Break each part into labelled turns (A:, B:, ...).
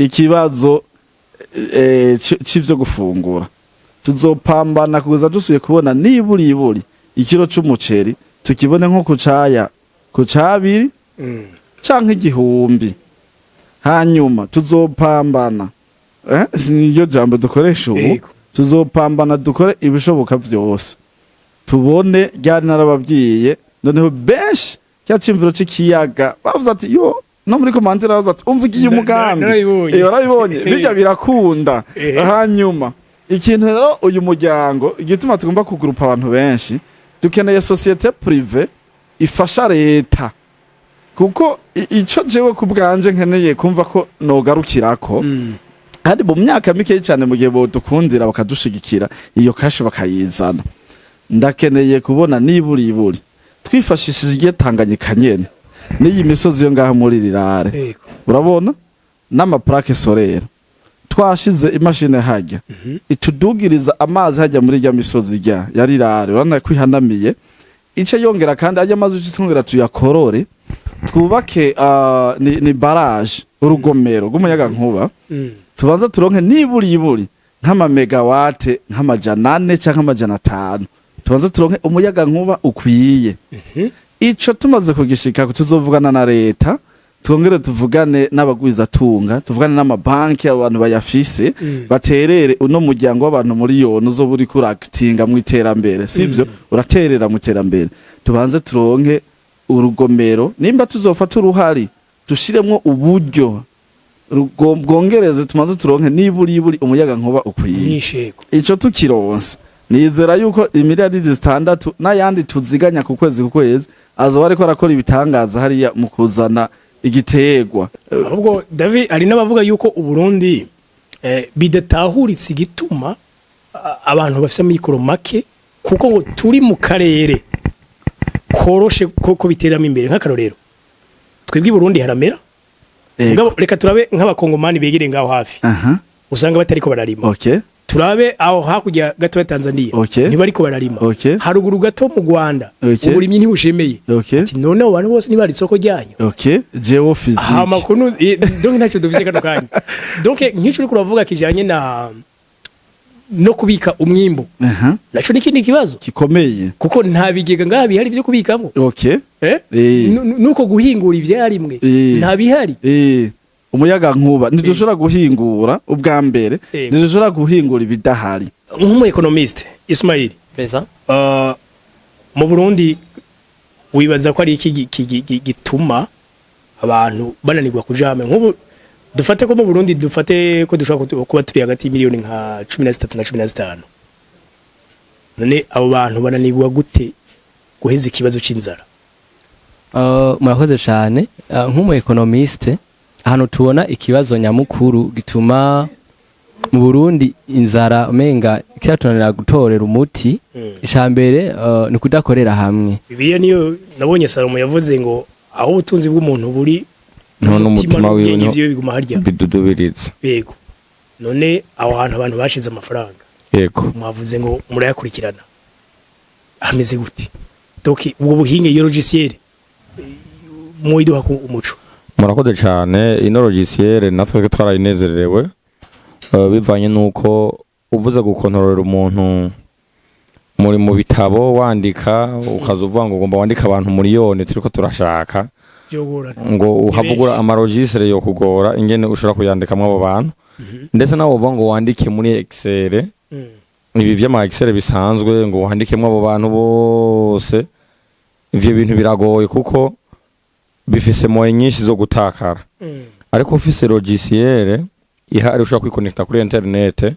A: ikibazo c'ivyo gufungura tuzopambana kugeza dusuye kubona niburi ikiro c'umuceri tukibone nko ku cabiri canke igihumbi. Hanyuma tuzopambana niyo jambo dukoresha ubu, tuzopambana dukore ibishoboka vyose tubone ryari narababwiye. Noneho benshi cyacimviro c'ikiyaga bavuze ati yo no muri komandira bavuze ati umvugiye umugambi warabibonye bijya birakunda. Hanyuma ikintu rero uyu muryango igituma tugomba kugurupa abantu benshi, dukeneye societe prive ifasha leta, kuko ico jewe kubwanje nkeneye kumva ko nogarukirako kandi mu myaka mike cyane mu gihe bodukundira bakadushigikira iyo kashi bakayizana. Ndakeneye kubona niburi twifashishije igihe Tanganyika nyene n'iyi misozi yo ngaha muri Rirare, urabona n'amaplaque solaire twashize imashine hajya itudugiriza amazi hajya muri ya misozi ya Rirare, urana kwihanamiye ice yongera kandi ajya amazi utungera tuyakorore twubake ni barrage urugomero rw'umuyaga nkuba tubanza turonke niburi nk'ama megawate nk'amajana 4 canke amajana 5 tubanza turonke umuyaga nkuba ukwiye. Ico tumaze kugishika tuzovugana na leta, twongere tuvugane n'abagwiza tunga, tuvugane n'amabanki abantu bayafise baterere uno muryango w'abantu muri yone uzoba uri kurakitinga mu iterambere, sivyo uraterera mu iterambere. Tubanze turonke urugomero, nimba tuzofata uruhari dushiremwo uburyo bwongereze, tumaze turonke niburi umuyaga nkuba ukwiye. Ico tukironse nizera yuko imiliyaridi 6 n'ayandi tuziganya ku kwezi azoba ariko arakora ibitangaza hariya mu kuzana igiterwa.
B: Ahubwo David ari nabavuga yuko uburundi bidatahuritse igituma abantu bafite amikoro make, kuko ngo turi mu karere koroshe ko biteramo imbere. Nk'akarorero twebwe Burundi haramera, ngabo reka turabe nk'abakongomani begire ngaho hafi usanga batariko bararima. Turabe aho hakurya gato ya Tanzania ntibariko bararima. Haruguru gato mu Rwanda uburimyi ntibushemeye. Ati none abantu bose nibari isoko ryanyu.
A: Geophysique
B: amakunu donc ntacyo dufise kano kanya. Donc nk'icyo uri kuravuga kijanye no kubika umwimbo naco nikindi kibazo gikomeye, kuko nta bigega ngaha bihari byo kubikamo. Nuko guhingura ivyarimwe nta bihari.
A: Umuyaga nkuba ntidushobora guhingura ubwa mbere, ntidushobora guhingura ibidahari.
B: Nk'umu economist Ismail
C: Beza
B: mu Burundi wibaza ko ari iki gituma abantu bananirwa kujame? Nk'ubu dufate ko mu Burundi dufate ko dushobora kuba turi hagati miliyoni nka 13 na 15, none abo bantu bananirwa gute guheza ikibazo c'inzara?
C: Murakoze cyane. Nk'umu economist hano tubona ikibazo nyamukuru gituma mu Burundi inzara umenga kiratonera gutorera umuti. Icambere ni kudakorera hamwe.
B: Bibiliya niyo nabonye Salomo yavuze ngo aho ubutunzi bw'umuntu buri
D: n'umutima wiwe
B: n'ibyo biguma harya
D: bidudubiriza.
B: Yego, none aho hantu abantu bashize amafaranga,
D: yego
B: mwavuze ngo murayakurikirana, ameze gute? Doki ubwo buhinge iyo logiciel muiduha ku umuco.
D: Murakoze cyane. Ino logiciel natwe twarayinezerewe bivanye nuko uvuze gukontorera umuntu muri mu bitabo wandika ukazuvuga ngo ugomba wandika abantu miliyoni turiko turashaka ngo uhavugura amarogisiere yo kugora ingene ushobora kuyandikamwe abo bantu, ndetse nabo bavuga ngo wandike muri Excel ibi vy'ama Excel bisanzwe ngo wandikemwe abo bantu bose. Ivyo bintu biragoye kuko bifise moye nyinshi zo gutakara. Ariko ufise logiciel ihari ushobora kwiconnecta kuri internet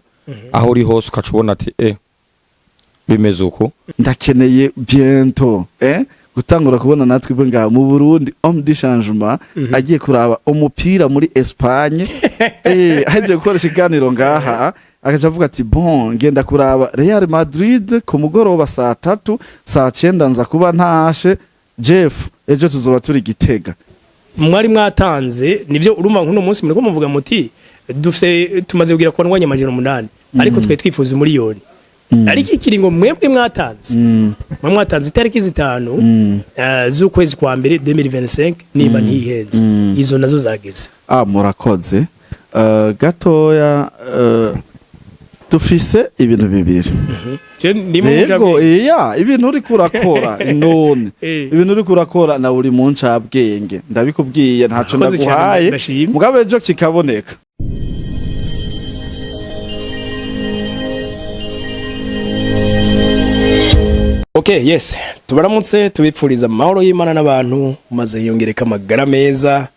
D: aho uri hose ukacubona ati bimeze uko.
A: Ndakeneye bientôt gutangura kubona natwe ibwe ngaha mu Burundi homme du changement agiye kuraba umupira muri Espagne aje gukoresha iganiro ngaha akaja avuga ati bon ngenda kuraba Real Madrid ku mugoroba 3 saa 9 nza kuba ntashe Jeff ejo tuzoba turi Gitega.
B: Mwari mwatanze nivyo urumva nkuno munsi muri ko muvuga muti dufise tumaze kugira kwa ndwanya majana 8 ariko twe twifuza miliyoni. Ariko ikiringo mwebwe mwatanze mwatanze itariki 5 z'ukwezi kwa mbere 2025 niba ntihenze izo nazo zageze.
A: Murakoze. gatoya dufise ibintu bibiri yego ibintu uri kurakora none ibintu uri kurakora na uri mu ncabwenge ndabikubwiye ntaco ndaguhaye mugabe ejo kikaboneka.
B: Okay, yes. Tubaramutse tubipfuriza amahoro y'Imana n'abantu maze yongereka amagara meza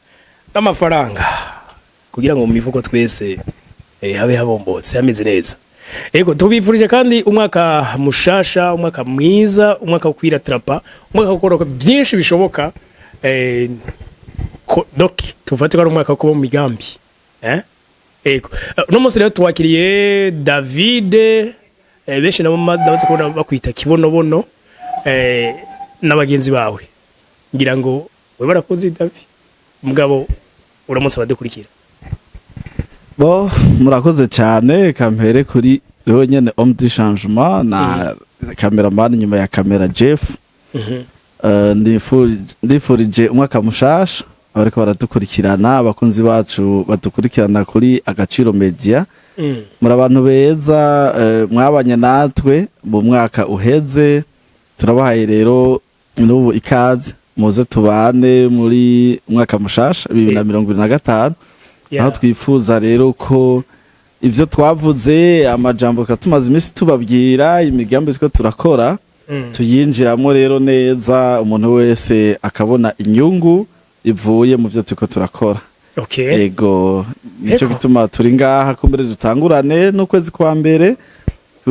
B: n'amafaranga kugira ngo mu mifuko twese habe habombotse hameze neza. Ego tubipfurije kandi umwaka mushasha, umwaka mwiza, umwaka ukwira trapa, umwaka ukora byinshi bishoboka. Doki tufate ko ari umwaka kuba mu migambi. Ego no munsi rero tuwakiriye David benshi nabo ndabaze kubona bakwita kibonobono n'abagenzi bawe ngira ngo we barakoze David mugabo uramutse badukurikira.
A: Bo murakoze cyane kampere kuri wewe nyene homme du changement na cameraman nyuma ya camera Jeff. Ndifurije umwaka mushasha abariko baradukurikirana abakunzi bacu badukurikirana kuri Agaciro Media. Muri abantu beza mwabanye natwe mu mwaka uheze turabahaye rero n'ubu ikaze muze tubane muri umwaka mushasha 2025 aho twifuza rero ko ivyo twavuze amajambo katumaze imisi tubabwira imigambi twe turakora tuyinjiramo rero neza umuntu wese akabona inyungu ivuye mu byo tuko turakora.
B: Okay.
A: Ego nico gituma turi ngaha kumbere dutangurane no kwezi kwa mbere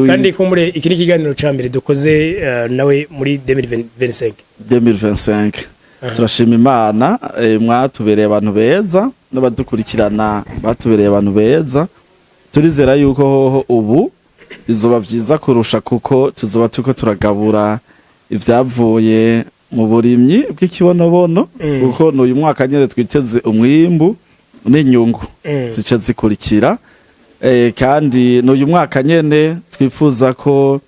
B: kandi kumbere iki ni kiganiro ca mbere dukoze nawe muri 2025 turashima Imana mwatubereye abantu beza n'abadukurikirana batubereye abantu beza turizera yuko hoho ubu bizoba vyiza kurusha kuko tuzoba tuko turagabura ivyavuye mu burimyi bw'ikibonobono kuko n'uyu mwaka nyene twiteze umwimbu n'inyungu zice zikurikira kandi n'uyu mwaka nyene twifuza ko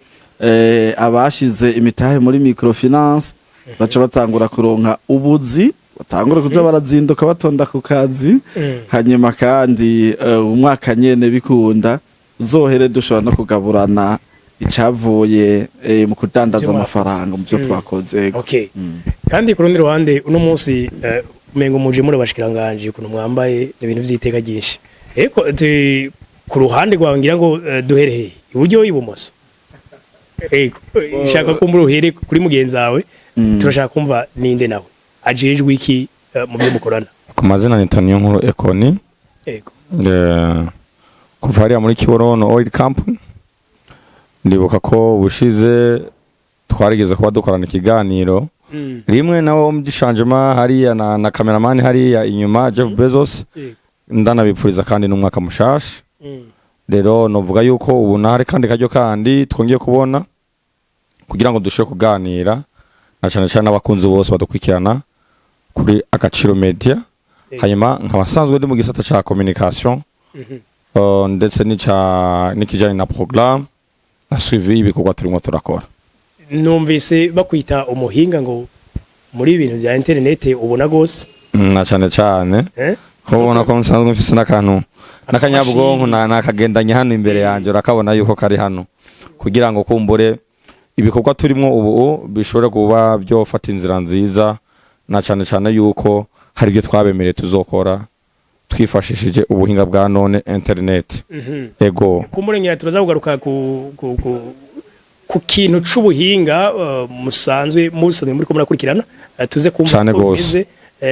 B: abashize imitahe muri microfinance baca batangura kuronka ubuzi batangura kuja barazinduka batonda ku kazi hanyuma kandi umwaka nyene bikunda uzohere dushobora no kugaburana icavuye mu kudandaza amafaranga mu byo twakoze. Okay. Kandi ku rundi ruhande uno munsi umengo muje muri bashikiranganje kuno mwambaye ibintu vyiteka ginshi. Eko ku ruhande rwawe ngira ngo duhereye iburyo ibumoso. Eko shaka ko muri uhere kuri mugenzi wawe turashaka kumva ninde nawe ajejwe iki mu byo mukorana.
D: Ku mazina ni Antonio Nkuru Ekoni.
B: Ego.
D: Kuva hariya muri Kiborono Oil Company ndibuka ko bushize twarigeze kuba dukorana ikiganiro rimwe nawe wo mu gishanjema hariya na cameraman hariya inyuma Jeff Bezos ndanabipfuriza kandi n'umwaka mushasha. Rero novuga yuko ubu nahari kandi kajyo kandi twongeye kubona kugira ngo dushobore kuganira na cyane cyane abakunzi bose badukurikirana kuri Agaciro Media hanyuma nkabasanzwe ndi mu gisata ca communication ndetse n'ikijanye na programme asuivi ibikorwa turimo turakora.
B: Numvise bakwita umuhinga ngo muri ibintu bya internet ubona gose
D: na cyane cyane kubona ko nsanzwe mfise n'akantu n'akanyabwonko nakagendanye hano imbere yanje urakabona yuko kari hano kugira ngo kumbure ibikorwa turimo ubu bishobore kuba byofata inzira nziza na cyane cyane yuko hari byo twabemereye tuzokora twifashishije ubuhinga bwa none internet. Ego
B: kumurengera turaza kugaruka ku kintu c'ubuhinga musanzwe muri ko murakurikirana tuze kumeze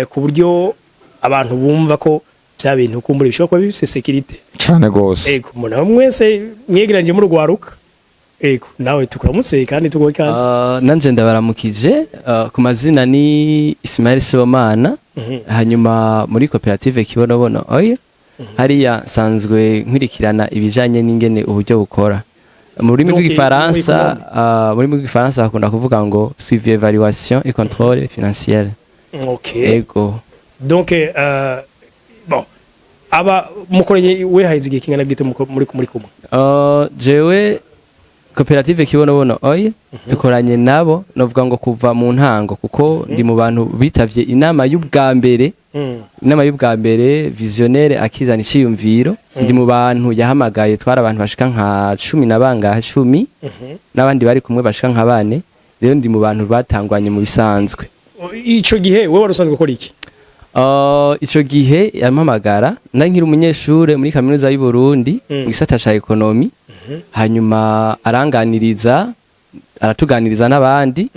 B: ku buryo abantu bumva ko bya bintu kumbura bishobora kuba bifise security
D: cyane gose.
B: Ego muna mwese mwegeranje mu rwaruka. Ego nawe tukuramutse kandi tugoye kazi.
C: Nanje ndabaramukije ku mazina ni Ismail Sibomana hanyuma muri koperative Kibonobono oya hariya sanzwe nkwirikirana ibijanye n'ingene uburyo bukora mu rurimi rw'igifaransa bakunda kuvuga ngo suivi évaluation et contrôle financier.
B: Okay.
C: Ego
B: donc bon aba mukoranye we haize igihe kingana gite muri kumwe.
C: Jewe koperative kibonobono oye dukoranye nabo novuga ngo kuva mu ntango kuko ndi mu bantu bitavye inama y'ubwa mbere inama y'ubwa mbere visionnaire akizana iciyumviro ndi mu bantu yahamagaye twara abantu bashika nka 10 nabangahe 10 n'abandi bari kumwe bashika nka 4 rero ndi mu bantu batangwanye mu bisanzwe.
B: Ico gihe wewe warusanzwe gukora iki?
C: Ico gihe yampamagara nkiri umunyeshure muri kaminuza y'u Burundi mu gisata ca ekonomi hanyuma aratuganiriza n'abandi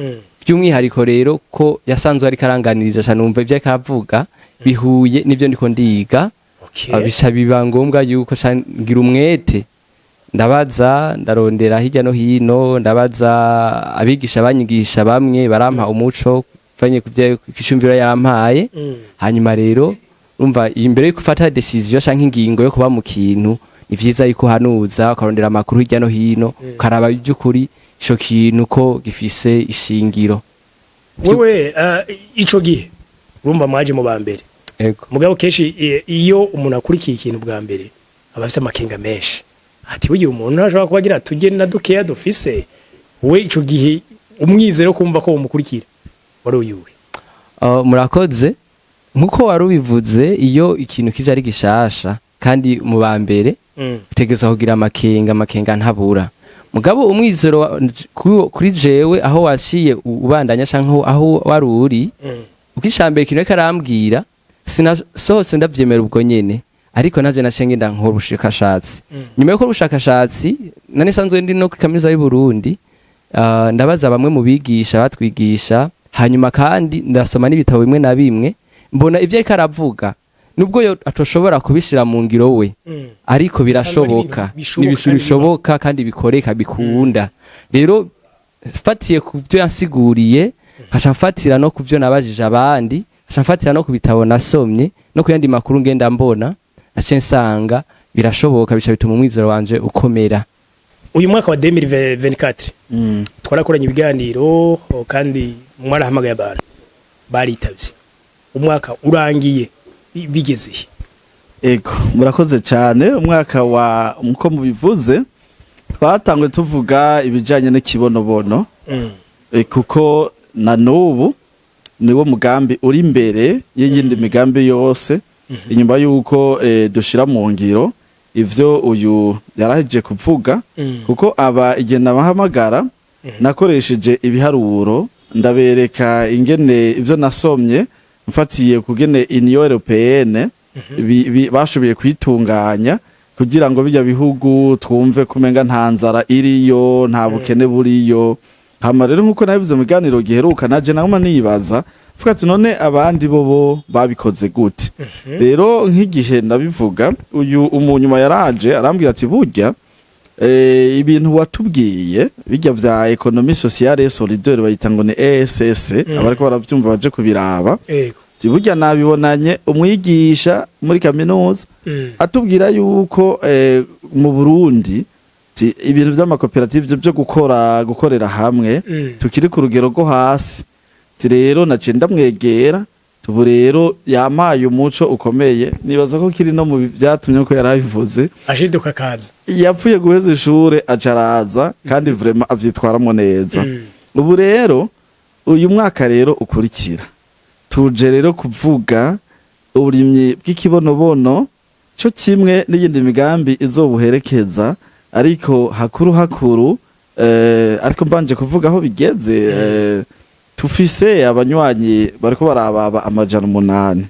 C: by'umwihariko rero ko yasanzwe ari karanganiriza cyane umva ibyo akavuga bihuye n'ibyo ndiko ndiga bisha biba ngombwa yuko ngira umwete ndabaza ndarondera hirya no hino ndabaza abigisha banyigisha bamwe barampa umuco fanye kicumvira yarampaye hanyuma rero urumva imbere yo gufata decision canke ingingo yo kuba mu kintu ni vyiza yuko hanuza ukarondera amakuru hirya no hino ukaraba iby'ukuri ico kintu ko gifise ishingiro.
B: Wewe ico gihe urumva mwaje mu bambere
C: ego
B: mugabo keshi iyo umuntu akurikiye ikintu bwa mbere abafise amakenga menshi ati bugiye umuntu ntashobora kubagira tujye na dukeya dufise we ico gihe umwizero kumva ko umukurikira wari uyuwe.
C: Murakoze nkuko warubivuze iyo ikintu kije ari gishasha kandi mu bambere utegeza kugira amakenga ntabura mugabo umwizero kuri jewe aho waciye ubandanya canke aho waruri ukishambere kintu karambwira sinasohotse ndavyemera ubwo nyene ariko naje nacenge ndankora ubushakashatsi nyuma yo gukora ubushakashatsi nane sanzwe ndi no kuri kaminuza y'u Burundi ndabaza bamwe mu bigisha batwigisha hanyuma kandi ndasoma n'ibitabo bimwe na bimwe mbona ivyo ariko aravuga nubwo yo atoshobora kubishira mu ngiro we ariko birashoboka bishoboka kandi bikoreka bikunda rero fatiye ku byo yansiguriye hashafatira no ku byo nabajije abandi hashafatira no ku bitabo nasomye no ku yandi makuru ngenda mbona nace nsanga birashoboka bica bituma umwizero wanje ukomera.
B: Uyu mwaka wa 2024 twarakoranye ibiganiro kandi mwarahamagaye abantu baritavye umwaka urangiye bigeze.
A: Ego murakoze cyane umwaka wa muko mubivuze twatangwe tuvuga ibijanye n'ikibonobono kuko na nubu niwo mugambi uri imbere y'iyindi migambi yose inyuma yuko dushira mu ngiro ivyo uyu yaraheje kuvuga kuko aba igenda bahamagara nakoresheje ibiharuro ndabereka ingene ivyo nasomye mfatiye kugene Union Européenne bashoboye kwitunganya kugira ngo bijya bihugu twumve kumenga nta nzara iriyo nta bukene buriyo hama rero nkuko nabivuze mu biganiro giheruka naje naguma nibaza fuka ati none abandi bobo babikoze gute rero nk'igihe ndabivuga uyu umunyuma yaraje arambwira ati burya ibintu watubwiye bijya vya économie sociale et solidaire bayita ngo ni ESS abariko baravyumva baje kubiraba burya nabibonanye umwigisha muri kaminuza atubwira yuko mu Burundi ibintu vy'amakoperative byo gukorera hamwe tukiri ku rugero rwo hasi rero naciye ndamwegera tubu rero yamaye umuco ukomeye nibaza ko kiri no mu byatumye ko yarabivuze
B: ashiduka kaza
A: yapfuye guheza ishure acaraza kandi vraiment avyitwaramo neza ubu rero uyu mwaka rero ukurikira tuje rero kuvuga uburimyi bw'ikibonobono cyo kimwe n'iyindi migambi izobuherekeza ariko hakuru ariko mbanje kuvuga aho bigeze tufise abanywanyi bariko barababa amajana 8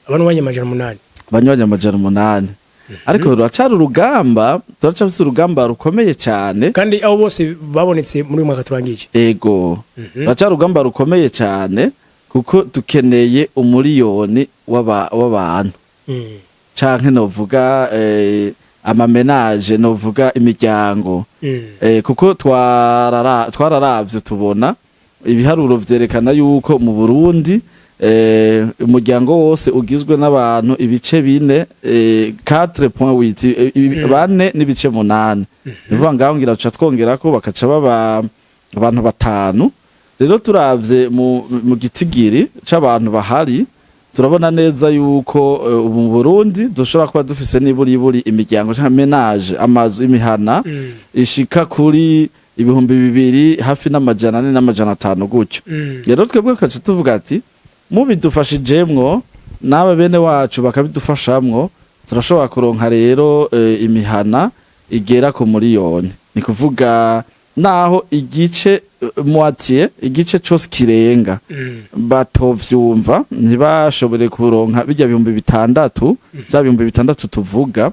B: abanywanyi amajana 8
A: abanywanyi amajana 8 ariko ruracari urugamba turacafise urugamba rukomeye cyane
B: kandi abo bose babonetse muri mwaka turangije
A: ego ruracari urugamba rukomeye cyane kuko dukeneye umuriyoni w'abantu canke novuga amamenage novuga imiryango kuko twararavye tubona ibiharuro vyerekana yuko mu Burundi umuryango wose ugizwe n'abantu ibice 4.8 bane n'ibice 8 nivuga ngaho ngira tuca twongera ko bakaca baba abantu 5 rero turavye mu gitigiri c'abantu bahari turabona neza yuko mu Burundi dushobora kuba dufise niburi imiryango cyangwa menage amazu imihana ishika kuri ibihumbi 2 hafi n'amajana 4 n'amajana 5 gutyo. Rero twebwe kace tuvuga ati mubidufashijemwo n'aba bene wacu bakabidufashamwo turashobora kuronka rero imihana igera ku miliyoni. Ni kuvuga naho igice igice cyose kirenga batovyumva ntibashobore kuronka bijya 6,000 bya 6,000 tuvuga.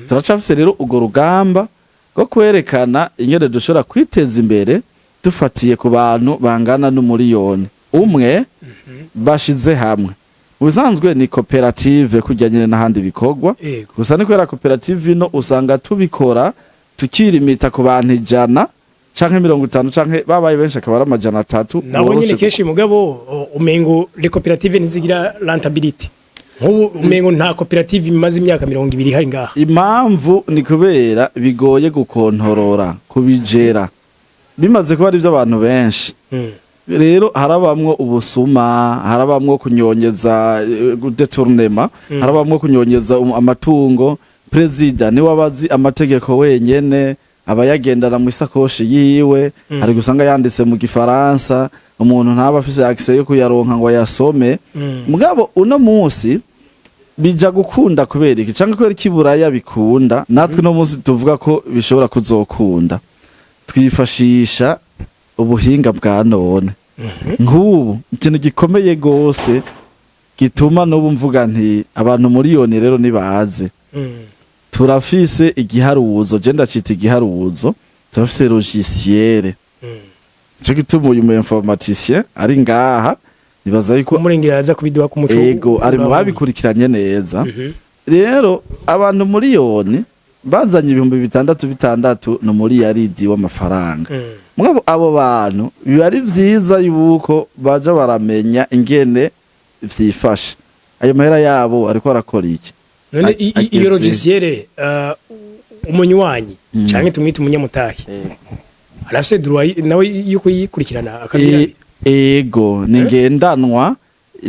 A: Turacafise rero ugo rugamba rwo kwerekana ingene dushobora kwiteza imbere dufatiye ku bantu bangana n'umuriyoni umwe bashize hamwe. Ubusanzwe ni koperative kujya nyine n'ahandi bikorwa, gusa ni kubera koperative ino usanga tubikora tukirimita ku bantu 100 canke 50 canke babaye benshi akaba ari amajana 3.
B: Nabo nyine keshi mugabo umengo le koperative ntizigira rentability. Nk'ubu umengo nta koperative imaze imyaka 20 hari ngaha.
A: Impamvu ni kubera bigoye gukontorora kubijera bimaze kuba ari byo abantu benshi. Rero harabamwo ubusuma, harabamwo kunyonyeza detournema, harabamwo kunyonyeza amatungo. President ni wabazi amategeko wenyene abayagendana mu isakoshi yiwe, ari gusanga yanditse mu gifaransa, umuntu ntaba afise access yo kuyaronka ngo yasome. Mugabo uno munsi bija gukunda kubera iki cyangwa kubera kiburaya bikunda, natwe no munsi tuvuga ko bishobora kuzokunda. Twifashisha ubuhinga bwa none. Nk'ubu ikintu gikomeye gose gituma n'ubu mvuga nti abantu miliyoni rero nibaze. Turafise igiharuzo, je ndacita igiharuzo, turafise logiciel. Cyo gituma uyu mu informaticien ari ngaha nibaza yuko
B: umurengera yaza kubiduha ku muco.
A: Ego ari mu babikurikiranye neza. Rero abantu miliyoni bazanye 6,600 no muri yaridi w'amafaranga. Mugabo abo bantu biba ari vyiza yuko baje baramenya ingene vyifashe. Ayo mahera yabo ariko arakora iki?
B: None iyo logiciel umunywanyi canke tumwita umunyamutahe. Arafise droit nawe yuko yikurikirana akagira.
A: Ego ningendanwa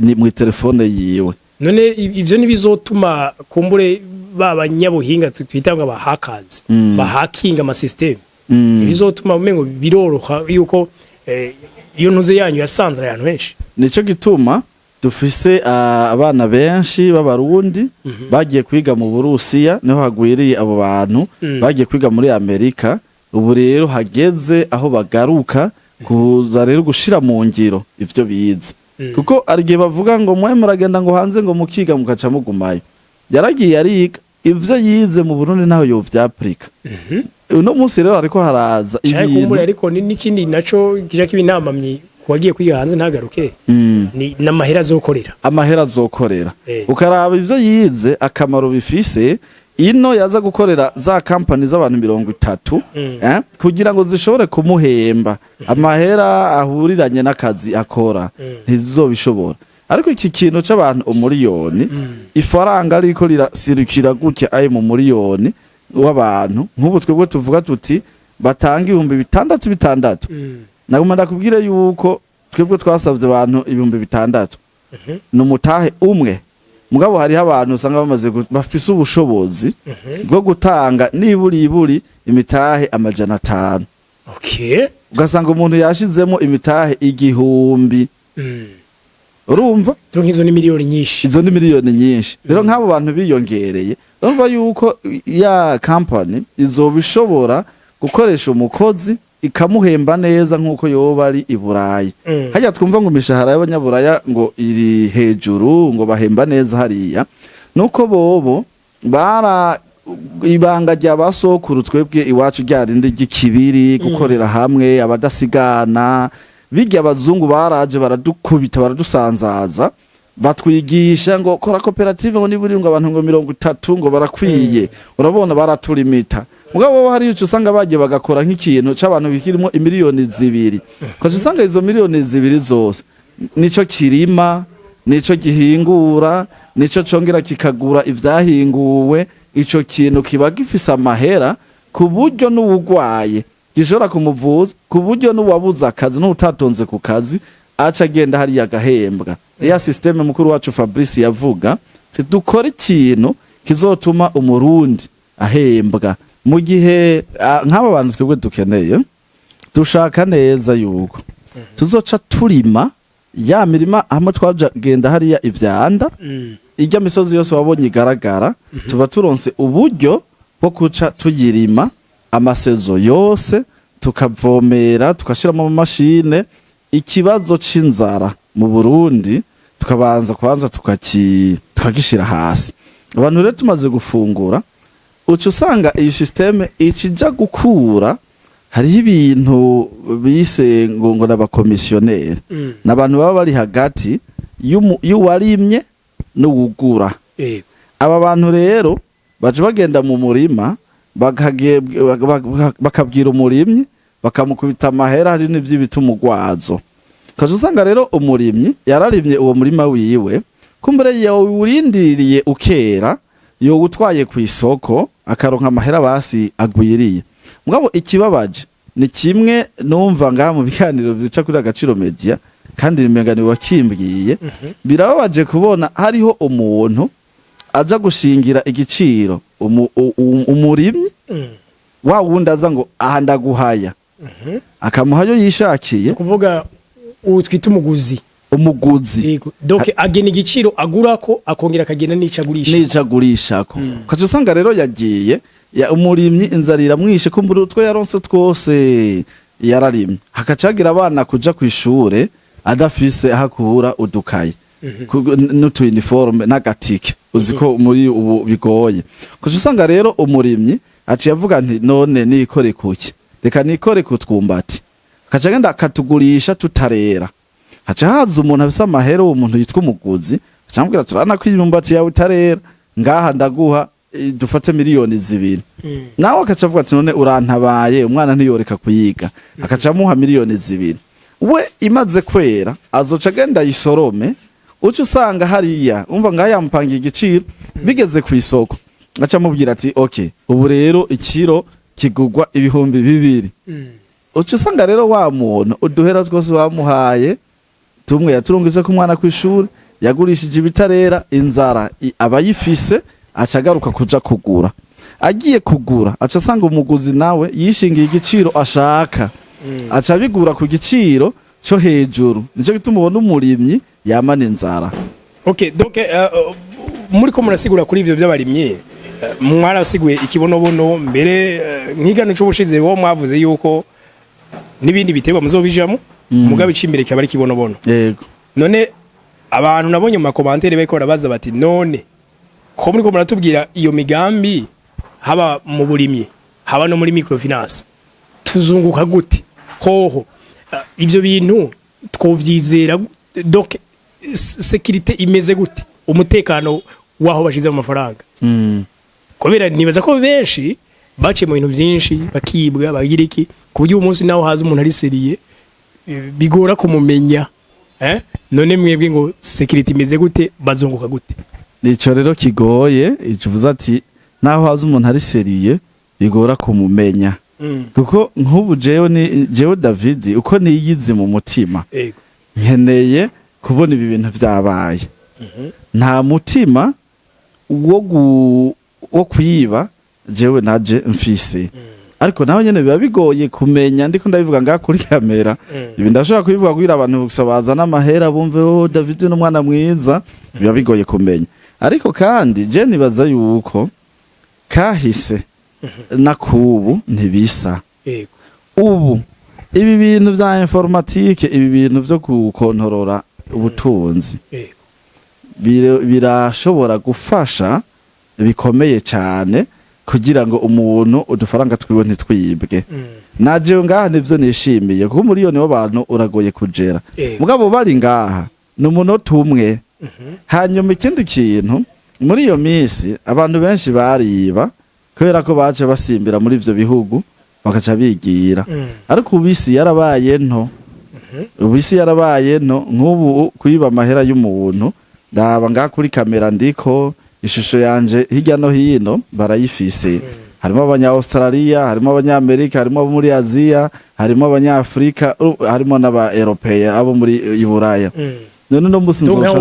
A: ni mu telefone yiwe.
B: None ivyo nibizotuma kumbure babanyabuhinga twitanga ba hackers bahakinga ama system. Ibizotuma umengo biroroha yuko iyo ntuze yanyu yasanzwe abantu benshi.
A: Nico gituma dufise abana benshi b'abarundi bagiye kwiga mu Burusiya, niho hagwiriye abo bantu bagiye kwiga muri Amerika. Ubu rero hageze aho bagaruka kuza rero gushira mu ngiro ivyo bize. Kuko arigiye bavuga ngo mwe muragenda ngo hanze ngo mukiga mukaca mugumayo. Yaragiye ariga ivyo yize mu Burundi naho yo vy'Afrika. Uno munsi rero ariko haraza
B: ibintu ariko n'ikindi naco kija kibinamamye wagiye kwiga hanze ntagaruke. Ni namahera azokorera. Amahera
A: azokorera. Ukaraba ivyo yize akamaro bifise ino yaza gukorera za company z'abantu 30 kugira ngo zishobore kumuhemba amahera ahuriranye n'akazi akora ntizobishobora. Ariko iki kintu c'abantu umuriyoni ifaranga ariko rirasirikira gutya aye mu muriyoni w'abantu nk'ubu twebwe tuvuga tuti batanga 6,600. Naguma ndakubwire yuko twebwe twasavye abantu 6,000 n'umutahe umwe. Mugabo hari abantu usanga bamaze bafise ubushobozi bwo gutanga niburi imitahe amajana 5.
B: Okay.
A: Ugasanga umuntu yashizemo imitahe 1,000. Urumva?
B: Izo ni miliyoni nyinshi.
A: Izo ni miliyoni nyinshi. Rero nk'abo bantu biyongereye, urumva yuko ya company izobishobora gukoresha umukozi ikamuhemba neza nkuko yoba ari iburayi. Hajya twumva ngo imishahara y'abanyaburaya ngo iri hejuru ngo bahemba neza hariya. Nuko bobo bara ibanga rya basokuru twebwe iwacu ryarinde gikibiri gukorera hamwe abadasigana. Bijya abazungu baraje baradukubita baradusanzaza batwigisha ngo kora koperative ngo niburi ngo abantu ngo 30 ngo barakwiye. Urabona baratulimita. Mugabo hari ucu usanga bagiye bagakora nk'ikintu c'abantu bikirimo imiliyoni 2. Kaje usanga izo miliyoni 2 zose nico kirima, nico gihingura, nico congera kikagura ivyahinguwe. Ico kintu kiba gifise amahera ku buryo n'ubugwaye gishobora kumuvuza, ku buryo n'uwabuza akazi n'utatonze ku kazi aca agenda hari yagahembwa. Ya systeme mukuru wacu Fabrice yavuga dukora ikintu kizotuma umurundi ahembwa. Mu gihe nk'aba bantu twebwe dukeneye dushaka neza yuko tuzoca turima ya mirima hamwe twagenda hariya ivyanda ijya misozi yose wabonye igaragara tuba turonse uburyo bwo kuca tuyirima amasezo yose tukavomera tukashiramo amamashine. Ikibazo c'inzara mu Burundi tukabanza tukagishira hasi. Abantu rero tumaze gufungura uca usanga iyi systeme ikija gukura hariho ibintu bise ngo n'abakomisiyoneri n'abantu baba bari hagati y'uwarimye n'uwugura. Aba bantu rero baje bagenda mu murima bakabwira umurimyi bakamukubita amahera hari n'ivy'ibita umugwazo. Kaje usanga rero umurimyi yararimye uwo murima wiwe kumbere yawurindiriye ukera yo gutwaye ku isoko akaronka amahera basi agwiriye. Mugabo ikibabaje ni kimwe numva ngaha mu biganiro bica kuri Agaciro Media kandi nimengani wakimbwiye birababaje kubona hariho umuntu aza gushingira igiciro umurimyi wa wundi aza ngo aha ndaguhaya akamuhayo yishakiye
B: kuvuga utwita umuguzi donc agena igiciro agurako akongera akagena
A: n'icagurishako kaje usanga rero yagiye umurimyi inzarira mwishe kumbura utwe yaronse twose yararimye hakacagira abana kuja kwishure adafise hakura udukaye n'utu uniforme n'agatike uziko muri ubu bigoye kaje usanga rero umurimyi aciye avuga nti none nikore kuki reka nikore kutwumbati kaca genda akatugurisha tutarera haca haza umuntu afise amahera uwo muntu yitwa umuguzi acambwira turana ko imyumbati yawe utarera ngaha ndaguha dufate miliyoni 2 nawe akaca avuga ati none urantabaye umwana ntiyoreka kuyiga akaca amuha miliyoni 2 we imaze kwera azoca agenda yisorome uca usanga hariya umva ngaha yamupangiye igiciro bigeze ku isoko aca amubwira ati okay ubu rero ikiro kigugwa 2,000 uca usanga rero wa muntu uduhera twose wamuhaye tumwe yaturungize ku mwana kw'ishuri yagurishije ibitarera inzara abayifise acagaruka kuja kugura agiye kugura aca asanga umuguzi nawe yishingiye igiciro ashaka aca bigura ku giciro cyo hejuru nico gituma ubona umurimyi yamana inzara.
B: Okay donc muri ko murasigura kuri ivyo by'abarimyi mwarasiguye ikibonobono mbere nk'igano cy'ubushize wo mwavuze yuko nibindi biterwa muzobijamo mugabe icimbere cyabari kibonobono.
A: Yego
B: none abantu nabonye mu makomantere beko barabaza bati none ko muri ko muratubwira iyo migambi haba mu burimyi haba no muri microfinance tuzunguka gute hoho ivyo bintu twovyizera donc sécurité imeze gute umutekano waho bashize mu mafaranga kubera nibaza ko benshi baciye mu bintu byinshi bakibwa bagira iki kuburyo umunsi naho haza umuntu ari seriye bigora kumumenya none mwebwe ngo sécurité imeze gute bazunguka gute?
A: Nico rero kigoye icuvuza ati naho haza umuntu ari seriye bigora kumumenya kuko nk'ubu jewe David uko niyizi mu mutima nkeneye kubona ibi bintu byabaye nta mutima wo kuyiba jewe naje mfise ariko naho nyene biba bigoye kumenya ndiko ndabivuga nga kuri kamera ibi ndashobora kubivuga kugira abantu gusabaza n'amahera bumve David n'umwana mwiza biba bigoye kumenya ariko kandi je nibaza yuko kahise nakubu ntibisa ubu ibi bintu vya informatique ibi bintu vyo gukontorora ubutunzi birashobora gufasha bikomeye cyane kugira ngo umuntu udufaranga twiwe ntitwibwe naje ngaha nivyo nishimiye kuko miliyoni w'abantu uragoye kugera mugabo bari ngaha n'umunota umwe hanyuma ikindi kintu muri iyo minsi abantu benshi bariba kubera ko baje basimbira muri ivyo bihugu bakaca bigira ariko ubisi yarabaye nto nk'ubu kuyiba amahera y'umuntu ndaba ngaha kuri kamera ndiko ishusho yanje hirya no hino barayifise harimo abanya Australia harimo abanyamerika harimo abo muri Aziya harimo abanyafrika harimo n'aba Europea abo muri Iburaya none no musi nzoca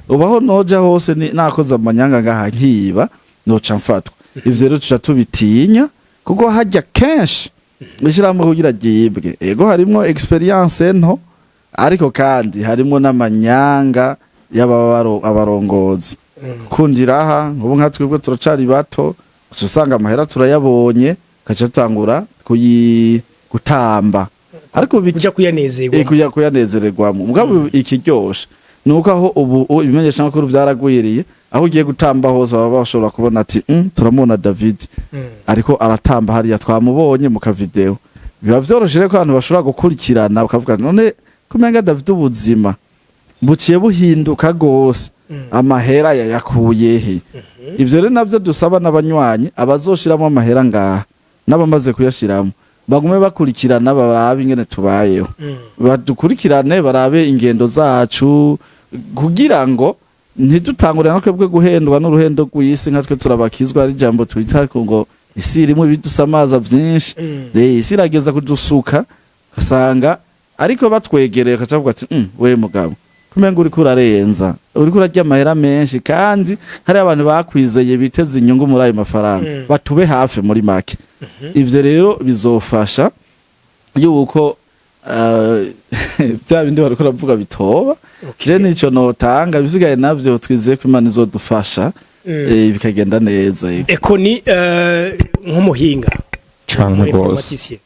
A: ubaho noja hose nakoze amanyanga ngaha nkiba noca mfatwa ivyo rero tuca tubitinya kuko hajya kenshi ishirahamwe kugira ryibwe ego harimo experience nto ariko kandi harimo n'amanyanga y'abarongozi kundiraha ngo nka twebwe turacari bato usanga amahera turayabonye kaca tangura gutamba ariko
B: kujya kuyanezerwa
A: kuyanezererwamo mugabo ikiryoshe nuko aho ubu ibimenyesha makuru byaragwiriye aho ugiye gutamba hose baba bashobora kubona ati turamubona David ariko aratamba hariya twamubonye mu kavideo biba vyoroshe ko abantu bashobora gukurikirana bakavuga none kumenga David ubuzima buciye buhinduka gose amahera yayakuye he ivyo rero navyo dusaba n'abanywanyi abazoshiramo amahera ngaha n'abamaze kuyashiramo bagume bakurikirana barabe ingene tubayeho badukurikirane barabe ingendo zacu kugira ngo ntidutangure natwe bwe guhendwa n'uruhendo rw'isi nka twe turabakizwa ari jambo twita ngo isi irimo ibidusamaza byinshi isi irageza kudusuka kasanga ariko batwegereye kacavuga ati we mugabo kumenga uri kurarenza uri kurarya amahera menshi kandi hari abantu bakwizeye biteze inyungu muri ayo mafaranga batube hafi muri make ivyo rero bizofasha yuko bya bindi bariko ravuga bitoba je nico notanga bisigaye navyo twizeye ko Imana izodufasha bikagenda neza
B: eko ni nk'umuhinga
D: canke gose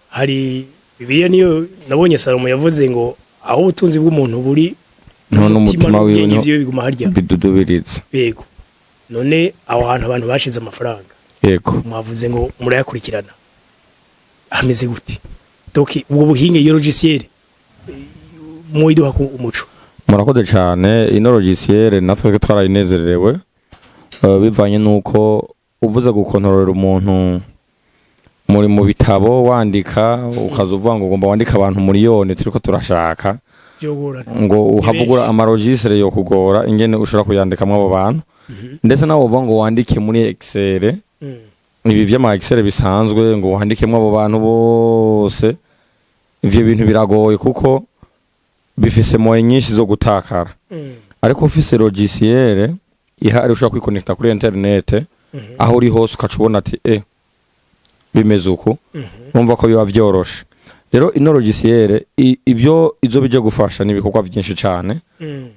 B: hari Bibiliya niyo nabonye Salomo yavuze ngo aho ubutunzi bw'umuntu buri
D: n'umutima wiwe
B: n'ibyo biguma harya
D: bidudubiriza
B: yego none aho hantu abantu bashize amafaranga
D: yego
B: mwavuze ngo murayakurikirana hameze gute doki ubwo buhinge iyo logiciel muyiduha ku umuco
D: murakoze cyane ino logiciel natwe twarayinezererewe bivanye nuko uvuze gukontorera umuntu muri mu bitabo wandika ukazuvuga ngo ugomba wandika abantu miliyoni turiko turashaka ngo uhavugura amarogisiere yo kugora ingene ushobora kuyandikamwe abo bantu ndetse nawo uvuga ngo wandike muri Excel ibi vy'ama Excel bisanzwe ngo wandikemwe abo bantu bose ivyo bintu biragoye kuko bifise moye nyinshi zo gutakara ariko ufise logiciel ihari ushobora kwiconnecta kuri internet aho uri hose ukacubona ati bimeze uko numva ko biba byoroshe rero ino logiciel ivyo izo bije gufasha ni ibikorwa byinshi cyane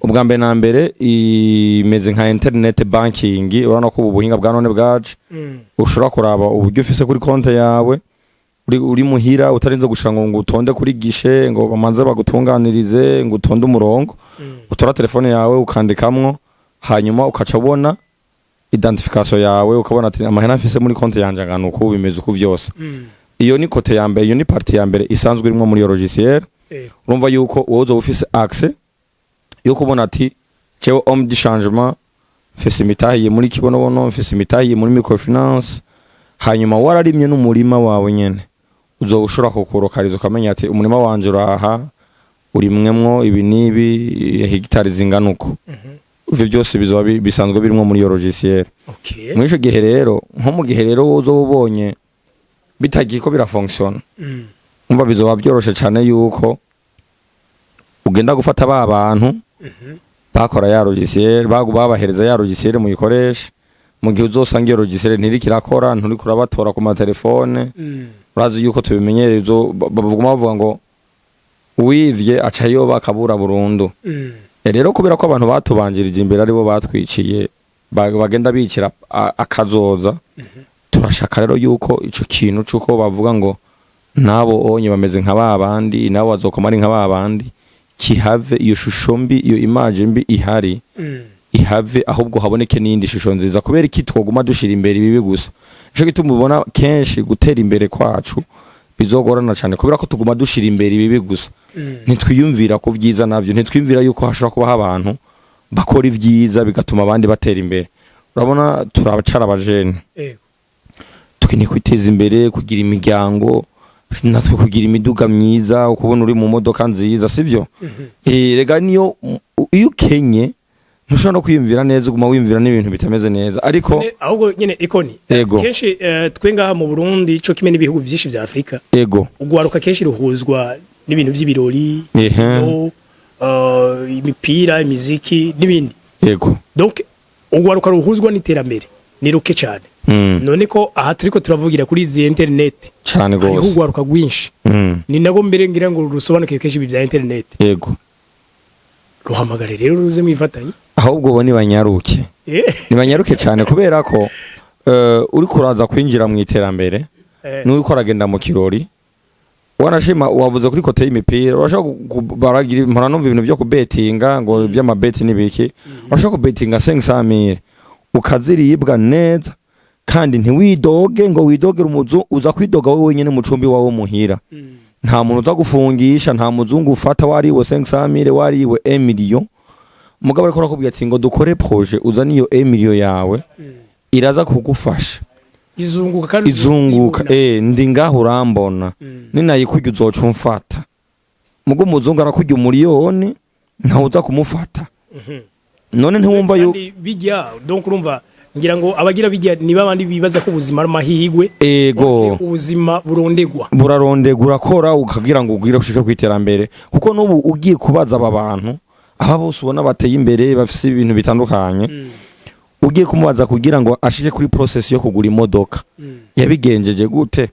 D: ubwa mbere na mbere imeze nka internet banking urabona ko ubuhinga bwa none bwaje ushobora kuraba uburyo ufise kuri konte yawe uri muhira utarinze gushanga ngo utonde kuri gishe ngo bamanze bagutunganirize ngo utonde umurongo utora telefone yawe ukandikamwo hanyuma ukacabona identification yawe ukabona ati amahera afise muri konte yanje angana uko bimeze uko byose iyo ni kote ya mbere iyo ni partie ya mbere isanzwe irimo muri logiciel urumva yuko wozo ufise access yo kubona ati cewe homme de changement fise imitahiye muri kibonobono fise imitahiye muri microfinance hanyuma wararimye n'umurima wawe nyene uzoshobora kukurokariza ukamenya ati umurima wanje uraha urimwemwo ibi nibi hegitari zingana uko ivyo byose bizoba bisanzwe birimo muri logiciel muri ico gihe rero nko mu gihe rero wozo ubonye bitagiye ko birafunctiona umva bizoba byoroshe cyane yuko ugenda gufata ba bantu bakora ya logiciel babahereza ya logiciel mu ikoresha mu gihe uzosanga iyo logiciel ntirikirakora nturi kurabatora ku matelefone urazi yuko tubimenyereye bavuga ngo uwivye aca yoba akabura burundu rero kubera ko abantu batubanjirije imbere aribo batwiciye bagenda bikira akazoza turashaka rero yuko ico kintu cuko bavuga ngo nabo onye bameze nka babandi nabo bazokomari nka babandi kihave iyo shusho mbi iyo image mbi ihari ihave ahubwo haboneke n'indi shusho nziza kubera iki twoguma dushira imbere ibibi gusa ico gituma ubona kenshi gutera imbere kwacu bizogorana cyane kubera ko tuguma dushira imbere ibibi gusa ntitwiyumvira ko byiza navyo ntitwiyumvira yuko hashobora kuba abantu bakora ivyiza bigatuma abandi batera imbere urabona turabacara abajene tukeneye kwiteza imbere kugira imiryango natwe kugira imiduga myiza ukubona uri mu modoka nziza sivyo rega niyo iyo ukenye ntushobora no kwiyumvira neza uguma wiyumvira n'ibintu bitameze neza ariko
B: ahubwo nyene ikoni kenshi twe ngaha mu Burundi ico kimwe n'ibihugu byinshi vya Afrika ugwaruka kenshi ruhuzwa n'ibintu by'ibirori imipira imiziki n'ibindi donc ugwaruka ruhuzwa n'iterambere ni ruke cyane
D: Mm.
B: none ko aha turiko turavugira kuri izi internet
D: cyane
B: hariho
D: gose
B: urwaruka rwinshi ni nabwo mbere ngira ngo rusobanukiwe kenshi ibi bya internet
D: yego
B: ruhamagare rero ruze mwifatanye
D: ahubwo bo nibanyaruke nibanyaruke cyane kubera ko uri kuraza kwinjira mu iterambere n'uri ko aragenda mu kirori wanashima wavuze kuri kote y'imipira urashaka baragira mpora numva ibintu byo kubetinga ngo by'amabeti n'ibiki urashaka kubetinga 500,000 ukaziribwa neza kandi ntiwidoge ngo widogere umuzu uza kwidoga wowe wenyine mu cumbi wawe muhira nta muntu uza gufungisha nta muzungu ufata wariwe 500,000 wariwe 1 million mugabo ariko arakubwira ati ngo dukore projet uzana iyo 1 million yawe iraza kugufasha
B: izunguka kandi
D: izunguka ndi ngaho urambona ninayikujya uzoca umfata mugo umuzungu arakujya umuriyoni ntawe uza kumufata none ntiwumva yo
B: bijya donc urumva ngira ngo abagira bijya niba abandi bibaza ko ubuzima ari mahigwe
D: ego
B: ubuzima burondegwa
D: burarondegura kora ukagira ngo ugire ushike kwiterambere kuko nubu ugiye kubaza aba bantu aba bose ubona bateye imbere bafise ibintu bitandukanye ugiye kumubaza kugira ngo ashike kuri process yo kugura imodoka yabigenjeje gute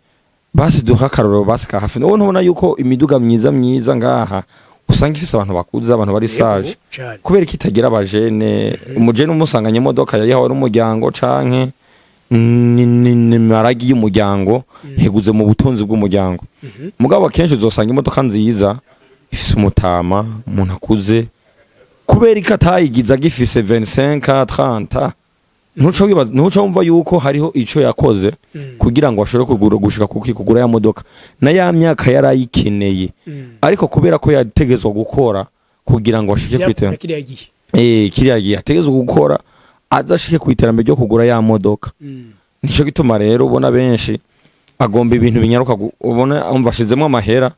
D: basi duha karoro basi ka hafi none ubona yuko imiduga myiza ngaha usanga ifise abantu bakuze abantu bari sage kubera kitagira abajene umujene umusanganye imodoka yayihawe n'umuryango canke ni maragi y'umuryango heguze mu butunzi bw'umuryango mugabo akenshi uzosanga imodoka nziza ifise umutama umuntu akuze kubera ikatayigiza gifise 25 30 ntuca wumva yuko hariho ico yakoze kugira ngo ashobore kugura gushika kugura ya modoka na ya myaka yarayikeneye ariko kubera ko yategezwe gukora kugira ngo ashike kwitera kiriya gihe ategezwe gukora azashike kwiterambere ryo kugura ya modoka nico gituma rero ubona benshi agomba ibintu binyaruka ubona amvashizemo amahera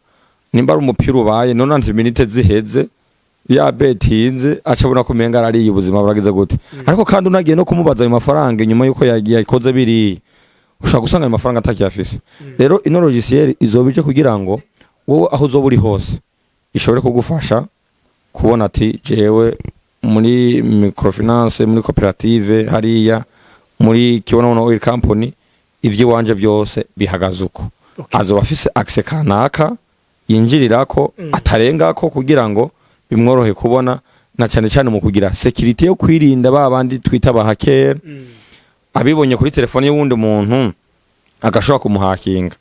D: nimba ari umupira ubaye none anti minute ziheze ya betinze acabona kumenga ari ubuzima buragize gute ariko kandi unagiye no kumubaza ayo mafaranga nyuma yuko yakoze biri ushaka gusanga ayo mafaranga atakiyafise rero ino logiciel izobije kugira ngo wowe aho uzoba uri hose ishobore kugufasha kubona ati jewe muri microfinance muri cooperative hariya muri kibono oil company ivyo wanje byose bihagaze uko azoba afise access kanaka yinjirirako atarengako kugira ngo bimworohe kubona na cyane mu kugira security yo kwirinda babandi twita bahakera abibonye kuri telefone y'uwundi muntu agashobora kumuhakinga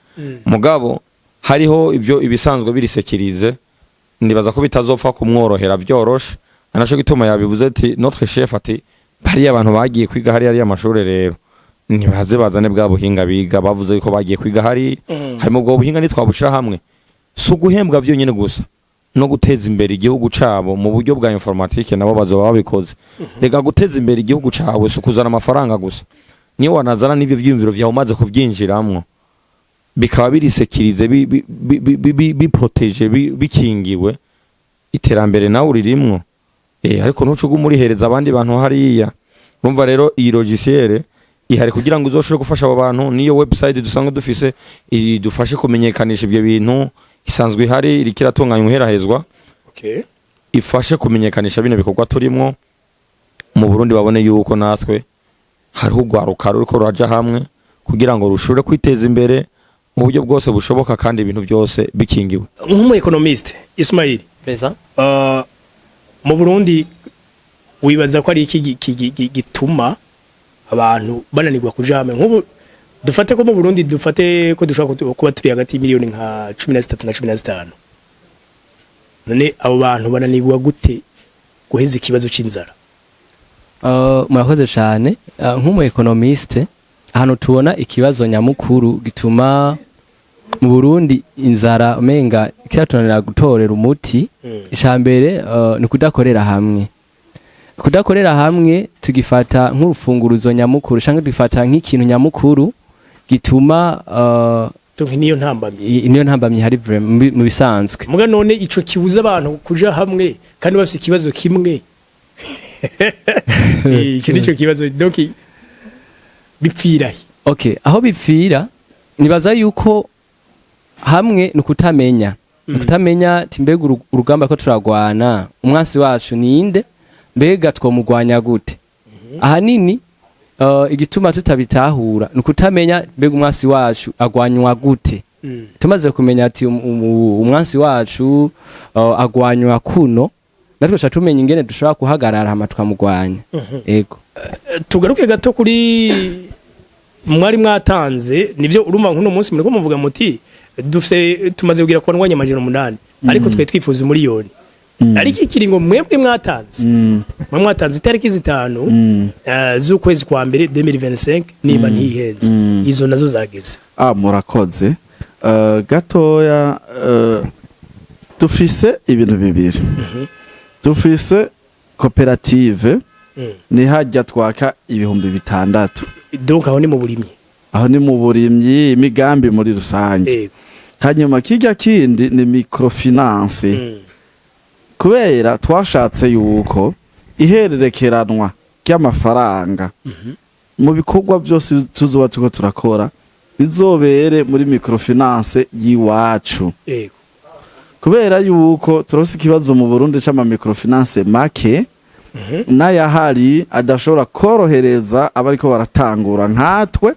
D: mugabo hariho ivyo ibisanzwe biri securize ndibaza ko bitazopfa kumworohera byoroshe anasho gituma yabivuze ati notre chef ati bari abantu bagiye kwiga hari amashuri rero nibaze bazane bwa buhinga biga bavuze ko bagiye kwiga hari harimo bwo buhinga nitwabushira hamwe suguhembwa byo nyine gusa no guteza imbere igihugu cabo mu buryo bwa informatique nabo bazoba babikoze rega guteza imbere igihugu cawe sukuzana amafaranga gusa niyo wanazana n'ivyo vyimviro vyawe umaze kuvyinjiramwo bikaba biri securize bi protege bikingiwe iterambere nawe uririmwo ariko ntucuga umurihereza abandi bantu hariya urumva rero iyi logiciel ihari kugira ngo uzoshobore gufasha abo bantu niyo website dusanga dufise idufashe kumenyekanisha ibyo bintu isanzwe ihari irikiratunganywa uherahezwa ifashe kumenyekanisha bino bikorwa turimwo mu Burundi babone yuko natwe hariho urwaruka ruriko ruraja hamwe kugira ngo rushobore kwiteza imbere mu buryo bwose bushoboka kandi ibintu byose bikingiwe
B: nk'umu economist Ismail
C: beza
B: mu Burundi wibaza ko ari iki gituma abantu bananirwa kuja hamwe nk'ubu dufate ko mu Burundi dufate ko dushaka kuba turi hagati y'imiliyoni nka 13 na 15 none abo bantu bananirwa gute guheza ikibazo c'inzara
C: murakoze cyane nk'umu economiste ahantu tubona ikibazo nyamukuru gituma mu Burundi inzara umenga kiratunanira gutorera umuti icambere ni kudakorera hamwe tugifata nk'urufunguruzo nyamukuru cyangwa tugifata nk'ikintu nyamukuru gituma
B: niyo ntambamye
C: hari mu bisanzwe
B: muga none ico kibuza abantu kuja hamwe kandi bafite ikibazo kimwe iki nico kibazo donc bipfira
C: aho bipfira nibaza yuko hamwe nukutamenya timbega urugamba ko turagwana umwansi wacu ninde mbega twomugwanya gute ahanini igituma tutabitahura ni ukutamenya mbega umwansi wacu agwanywa gute. Tumaze kumenya ati umwansi wacu agwanywa kuno, natwe tuca tumenya ingene dushobora guhagarara hama tukamugwanya. Ego
B: tugaruke gato kuri mwari mwatanze nivyo urumva nkuno munsi muri ko muvuga muti dufise tumaze kugira kwa ndwanya amajana 8 ariko twe twifuza miliyoni. Ariko ikiringo mwebwe mwatanze mwatanze itariki 5 z'ukwezi kwa mbere 2025 niba ntihenze izo nazo zageze.
A: Murakoze gatoya dufise ibintu bibiri. Dufise koperative ni hajya twaka 6,000.
B: Donc aho ni mu burimyi.
A: Aho ni mu burimyi imigambi muri rusange. Hanyuma kijya kindi ni microfinance. Kubera twashatse yuko ihererekeranwa ry'amafaranga mu bikorwa byose tuzoba tuko turakora bizobere muri microfinance yiwacu. Kubera yuko turose ikibazo mu Burundi c'ama microfinance make n'ayahari adashobora korohereza abariko baratangura nkatwe.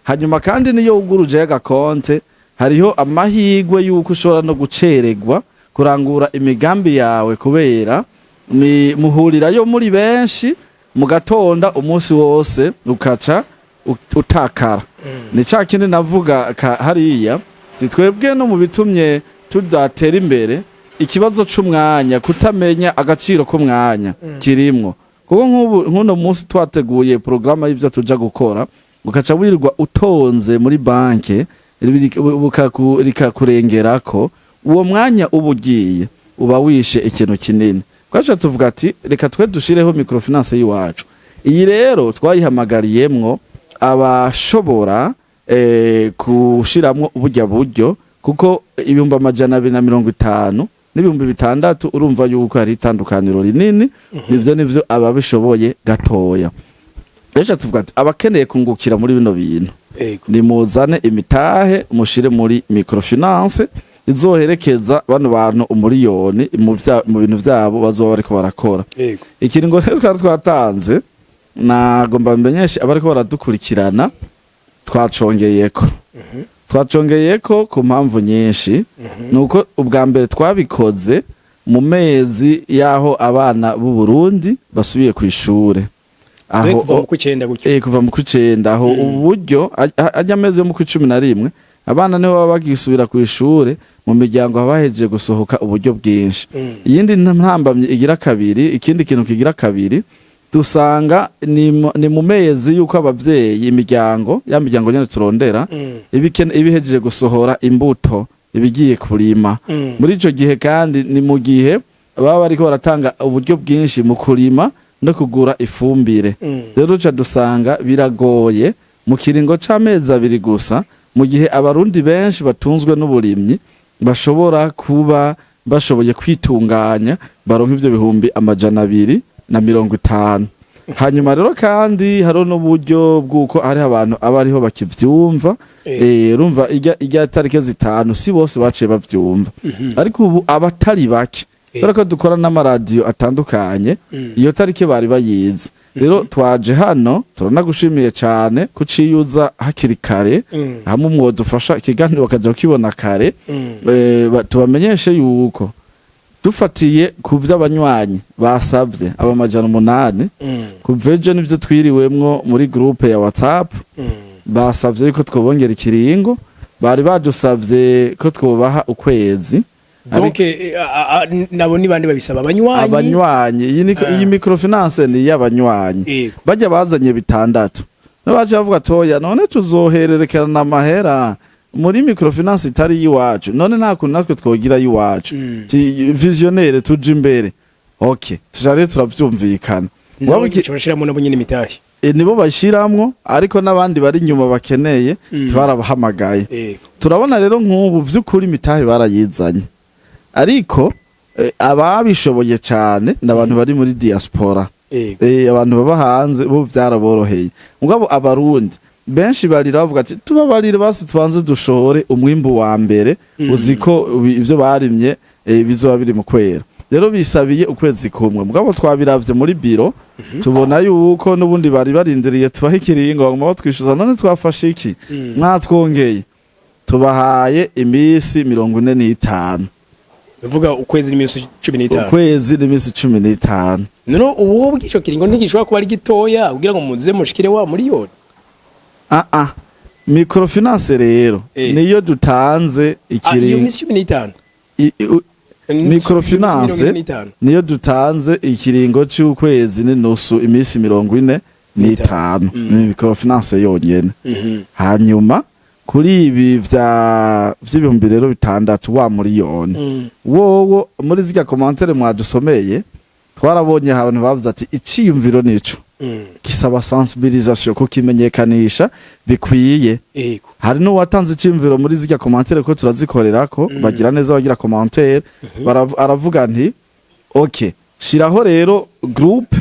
A: Hanyuma kandi niyo uguruje agakonte hariho amahigwe yuko ushobora no guceregwa kurangura imigambi yawe kubera ni muhurira yo muri benshi mu gatonda umunsi wose ukaca utakara. Ni ca kindi navuga hariya twebwe no mu bitumye tudatera imbere ikibazo c'umwanya, kutamenya agaciro k'umwanya kirimwo. Kuko nkuno munsi twateguye programa y'ivyo tuja gukora ukaca wirirwa utonze muri banke rikakurengerako uwo mwanya ubugiye uba wishe ikintu kinini. Kwacha tuvuga ati reka twe dushireho microfinance yiwacu. Iyi rero twayihamagariyemwo abashobora kushiramwo uburyo buryo kuko 250 n'ibihumbi 6 urumva yuko hari itandukaniro rinini. Nivyo ababishoboye gatoya. Reka tuvuga ati abakeneye kungukira muri bino bintu ni muzane imitahe mushire muri microfinance izoherekeza bano bantu umuriyoni mu bintu vyabo bazoba bariko barakora. Ikiringo rero twari twatanze nagomba mbenyeshe abariko baradukurikirana twacongeyeko ku mpamvu nyinshi. Nuko ubwa mbere twabikoze mu mezi yaho abana b'u Burundi basubiye ku ishure
B: aho
A: kuva mu kw'icenda aho uburyo ajya ameze mu kw'icumi abana niho baba bagisubira ku ishure mu miryango bahejeje gusohoka uburyo bwinshi. Iyindi ntambamye igira kabiri, ikindi kintu kigira kabiri dusanga ni mu mezi yuko abavyeyi imiryango nyene turondera ibihejeje gusohora imbuto ibigiye kurima. Muri ico gihe kandi ni mu gihe baba bariko baratanga uburyo bwinshi mu kurima no kugura ifumbire. Rero ca dusanga biragoye mu kiringo c'amezi 2 gusa mu gihe abarundi benshi batunzwe n'uburimyi bashobora kuba bashoboye kwitunganya baronka ivyo 250. Hanyuma rero kandi haro n'uburyo bwuko ari abantu abariho bakivyumva. Urumva ijya tarike 5 si bose baciye bavyumva. Ariko ubu abatari bake barako dukora n'amaradio atandukanye iyo tarike bari bayizi. Rero twaje hano turanagushimiye cyane kuciyuza hakiri kare hamwe mwodufasha ikiganiro bakaja kukibona kare. Tubamenyeshe yuko dufatiye ku vy'abanywanyi basavye abamajana 8 kuveje n'ivyo twiriwemwo muri groupe ya WhatsApp basavye ko twobongera ikiringo, bari badusavye ko twobaha ukwezi.
B: Donc nabo ni bandi babisaba
A: abanywanyi iyi microfinance ni y'abanywanyi bajya bazanye 6 nabaje bavuga toya none tuzohererekerana amahera muri microfinance itari yiwacu none nta kuntu natwe twogira yiwacu visionnaire tuje imbere. Okay tujare turavyumvikana
B: wabikishiramo nabo nyine imitahe
A: nibo bashiramwo ariko nabandi bari nyuma bakeneye twarabahamagaye. Turabona rero nk'ubu vy'ukuri imitahe barayizanye ariko ababishoboye cyane n'abantu bari muri diaspora. Abantu baba hanze bo vyaraboroheye. Mugabo abarundi benshi barira bavuga ati tubabarire basi twanze dushore umwimbu wa mbere uziko ivyo barimye bizoba biri mu kwera. rero bisabiye ukwezi kumwe mugabo twabiravye muri biro tubona yuko nubundi bari barindiriye tubaha ikiringo bagomba batwishuza none twafashe iki mwatwongeye tubahaye imisi 45
B: uvuga ukwezi n'imisi 15
A: ukwezi n'imisi 15
B: none ubu bw'ico kiringo ntigishobora kuba ari gitoya kugira ngo muze mushikire wa miliyoni
A: microfinance rero niyo dutanze ikiringo
B: iyo misi 15
A: microfinance niyo dutanze ikiringo cy'ukwezi n'inusu imisi 45 microfinance yonyene hanyuma kuri ibi vy'ibihumbi rero 6 wa miliyoni wowo muri zika commentaire mwadusomeye twarabonye abantu bavuze ati iciyumviro nico gisaba sensibilisation ko kimenyekanisha bikwiye hari no watanze iciyumviro muri zika commentaire ko turazikorera ko bagira neza bagira commentaire aravuga nti okay shiraho rero group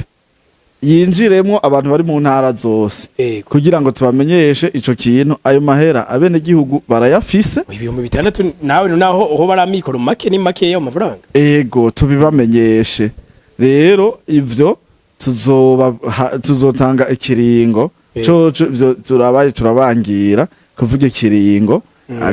A: yinjiremo abantu bari mu ntara zose kugira ngo tubamenyeshe ico kintu ayo mahera abene gihugu barayafise
B: ibihumbi 6 nawe naho bari amikoro make ni make yo mafaranga
A: ego tubibamenyeshe rero ivyo tuzotanga ikiringo cyo turabaye turabangira kuvuga ikiringo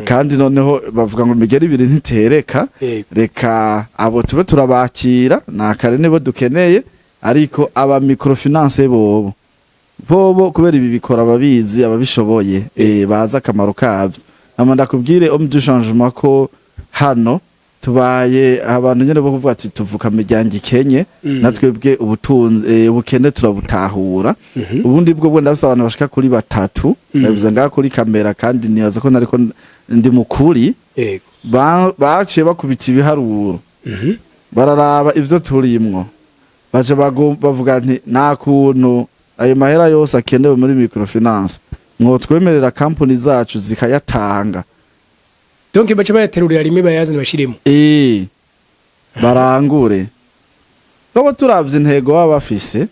A: kandi noneho bavuga ngo imigeri ibiri ntitereka reka abo tube turabakira nakare nibo dukeneye ariko aba microfinance bobo kubera ibi bikora babizi ababishoboye baza akamaro kavyo amanda kubwire homme du changement ko hano tubaye abantu nyene bo kuvuga ati tuvuka miryango ikenye natwebwe ubutunzi ubukene turabutahura ubundi bwo ndabisa abantu bashika kuri 3 nabivuze ngaha kuri kamera kandi nibaza ko nariko ndi mukuri baciye bakubita ibiharuro bararaba ivyo turimwo baje bavuga nti nta kuntu ayo mahera yose akenewe muri microfinance mwotwemerera company zacu zikayatanga
B: donc bace bayaterurira rimwe bayazana bashiremo
A: barangure babo turavye intego baba bafise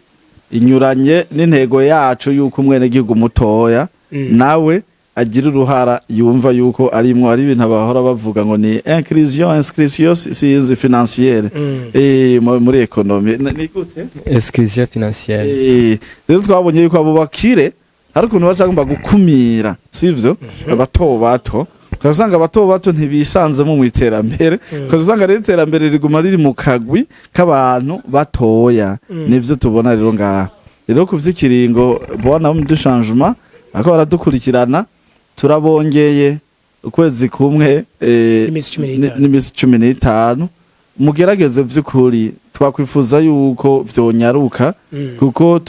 A: inyuranye n'intego yacu yuko umwene gihugu mutoya nawe agira uruhara yumva yuko arimwo ari ibintu abahora bavuga ngo ni inscription size financière muri economie ni gute
C: exclusion financière
A: rero twabonye yuko abo bakire hari ukuntu bacagomba gukumira sivyo bato ukazanga bato ntibisanze mu iterambere ukazanga rero iterambere riguma riri mu kagwi k'abantu batoya nivyo tubona rero ngaha rero kuvyikiringo bona mu changement ako baradukurikirana turabongeye ukwezi kumwe n'imisi 15 mugerageze vy'ukuri twakwifuza yuko vyonyaruka kuko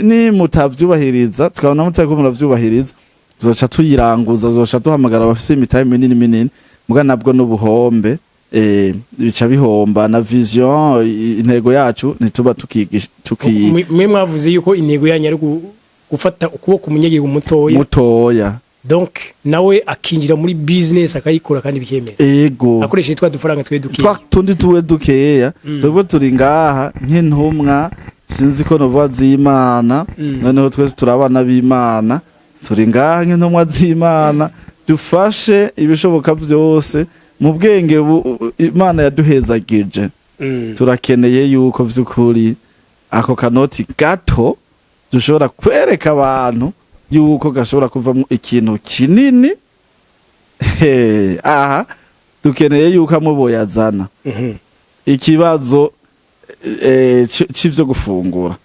A: ni mutavyubahiriza tukabona mutako muravyubahiriza zoca tuyiranguza zoca tuhamagara abafise imitahe minini muga nabwo n'ubuhombe bica bihomba na vision intego yacu nituba
B: mwe mwavuze yuko intego yanyu ari gufata ukuboko umunyagihugu mutoya donc nawe akinjira muri business akayikora kandi bikemera
A: ego
B: akoresha yitwa dufaranga twe dukeya
A: tundi tuwe dukeya twebwe turi ngaha nk'intumwa sinzi ko novuga z'Imana noneho twese turabana b'Imana turi ngaha nk'intumwa z'Imana dufashe ibishoboka byose mu bwenge Imana yaduhezagije turakeneye yuko vy'ukuri ako kanoti gato dushobora kwereka abantu yuko gashobora kuvamo ikintu kinini aha dukeneye yuko amuboyazana ikibazo c'ivyo gufungura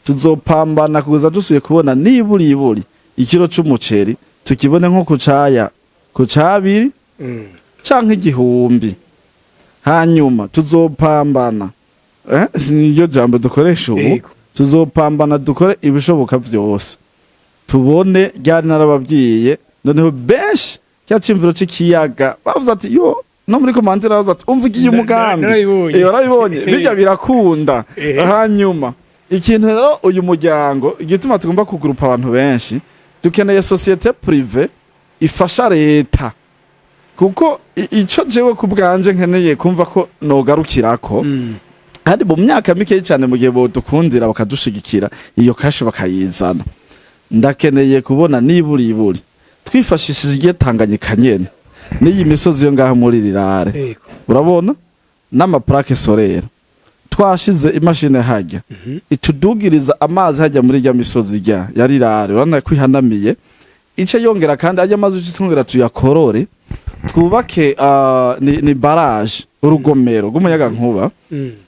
A: tuzopambana kuza dusuye kubona niburi ikiro c'umuceri tukibone nko kucabiri canke igihumbi hanyuma tuzopambana niyo jambo dukoresha ubu tuzopambana dukore ibishoboka vyose tubone ryari narababwiye noneho benshi cyacimviro c'ikiyaga bavuze ati yo no muri komandira bavuze ati umvugiye umugambi barabibonye bijya birakunda hanyuma ikintu rero uyu muryango igituma tugomba kugurupa abantu benshi dukeneye societe prive ifasha leta kuko ico jewe kubwanje nkeneye kumva ko nogarukirako kandi mu myaka mike cyane mu gihe bodukundira bakadushigikira iyo kashi bakayizana ndakeneye kubona niburi twifashishije Tanganyika nyene n'iyi misozi yo ngaha muri rirare urabona n'amaplaque solaire twashize imashini hajya itudugiriza amazi hajya muri rya misozi rya yari rare urana kwihanamiye ice yongera kandi ajya amazi twongera tuyakorore twubake ni barrage urugomero rw'umuyaga nkuba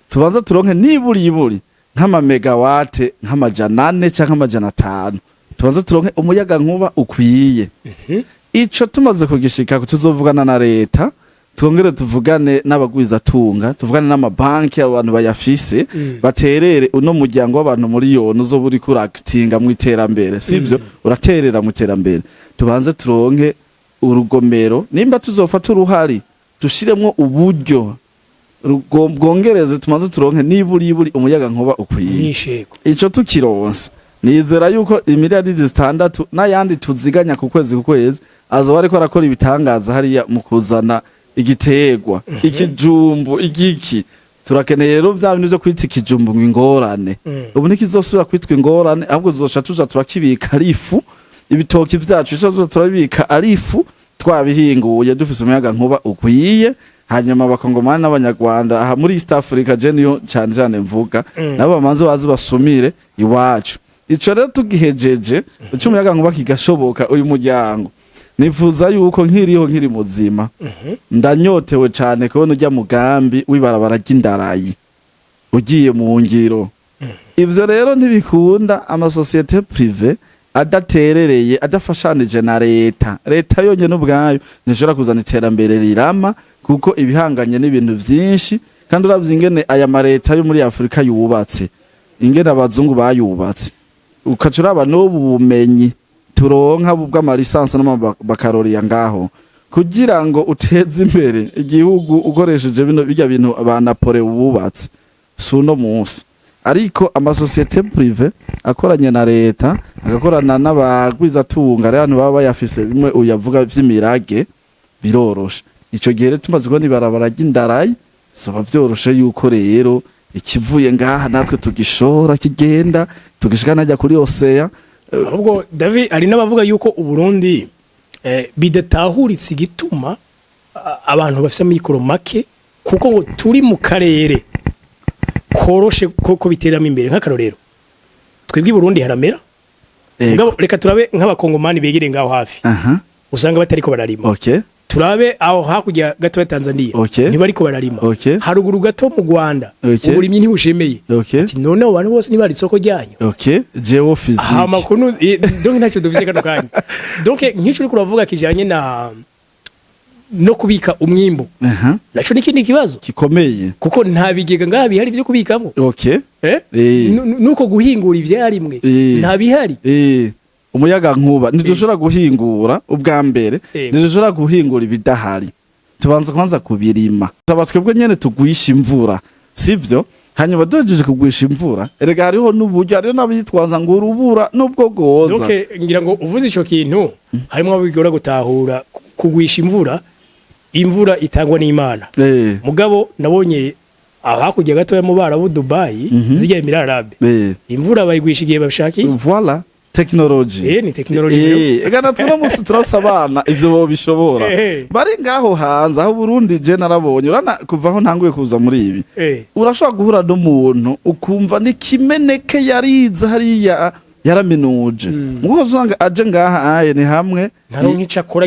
A: tubanza turonke niburi nk'amamegawate nk'amajana 4 cyangwa amajana 5 tubanza turonke umuyaga nkuba ukwiye ico tumaze kugishika tuzovugana na leta twongere tuvugane n'abagwiza tunga tuvugane n'amabanki abantu bayafise baterere uno muryango w'abantu muri yo uzo buri kurakitinga mu iterambere sivyo uraterera mu iterambere tubanze turonke urugomero nimba tuzofata uruhari dushiremwo uburyo bwongereze tumaze turonke niburi umuyaga nkuba ukwiye ico tukironse nizera yuko imiliyaridi 6 n'ayandi tuziganya ku kwezi azo bariko arakora ibitangaza hariya mu kuzana igiterwa ikijumbu igiki turakeneye rero vya bintu byo kwita ikijumbu ngorane ubu nikizosubira kwitwa ingorane ahubwo zoca tuja turakibika arifu ibitoki vyacu cyo turabika arifu twabihinguye dufise umuyaga nkuba ukwiye hanyuma abakongomani n'abanyarwanda aha muri East Africa je niyo cyane mvuga nabo bamanze bazi basumire iwacu ico rero tugihejeje umuyaga nkuba kigashoboka uyu muryango nifuza yuko nkiri muzima ndanyotewe cyane kubona ujya mugambi wibarabara ry'indarayi ugiye mu ngiro ivyo rero ntibikunda amasosiyete prive adaterereye adafashanije na leta yonyene ubwayo nishobora kuzana iterambere rirama kuko ibihanganye n'ibintu vyinshi kandi uravye ingene aya mareta yo muri Afrika yubatse ingene abazungu bayubatse ukacuraba n'ubu bumenyi turonka bw'amalisansi n'amabakaroriya ngaho kugira ngo uteze imbere igihugu ukoresheje bino bijya bintu abanapole bubatse suno munsi ariko amasosiyete prive akoranye na leta agakorana n'abagwiza tunga abantu baba bayafise bimwe uyavuga vy'imirage biroroshe ico gihe tumaze ko nibarabara ry'indarayi soba vyoroshe yuko rero ikivuye ngaha natwe tugishora kigenda tugishikana najya kuri Osea
B: ahubwo David ari n'abavuga yuko uburundi bidatahuritse igituma abantu bafite amikoro make kuko ngo turi mu karere koroshe ko biteramo imbere nk'akarorero twebwe Burundi haramera ngabo reka turabe nk'abakongomani begere ngaho hafi usanga batariko bararima turabe aho hakujya gato ya Tanzania ntibariko bararima haruguru gato mu Rwanda uburimyi ntibushemeye ati none abantu bose nibari isoko ryanyu
A: geophysique
B: amakuru donc ntacyo dufise kano kanya donc nk'icyo uri kuravuga kijanye no kubika umwimbo naco nikindi kibazo
A: kikomeye
B: kuko nta bigega ngaha bihari byo kubikamo nuko guhingura ivyarimwe nta bihari
A: umuyaga nkuba ntidushobora guhingura ubwa mbere ntidushobora guhingura ibidahari tubanza kwanza kubirima twebwe nyene tugwisha imvura sivyo hanyuma dojeje kugwisha imvura erega hariho n'uburyo hariho n'abitwaza ngo urubura n'ubwo goza
B: donc ngira ngo uvuze ico kintu harimo abigora gutahura kugwisha imvura itangwa n'Imana mugabo nabonye ahakujya gato ya mu Barabu Dubai zijya Emirarabe imvura bayigwisha igihe babishakiye
A: voilà technology
B: ni technology
A: egana tuno musi turasabana ivyo bo bishobora bari ngaho hanze aho Burundi je narabonye urana kuvaho ntanguye kuza muri ibi urashobora guhura n'umuntu ukumva ni kimeneke yariza hariya yaraminuje muko zanga aje ngaha aye ni hamwe
B: ntaronkica akora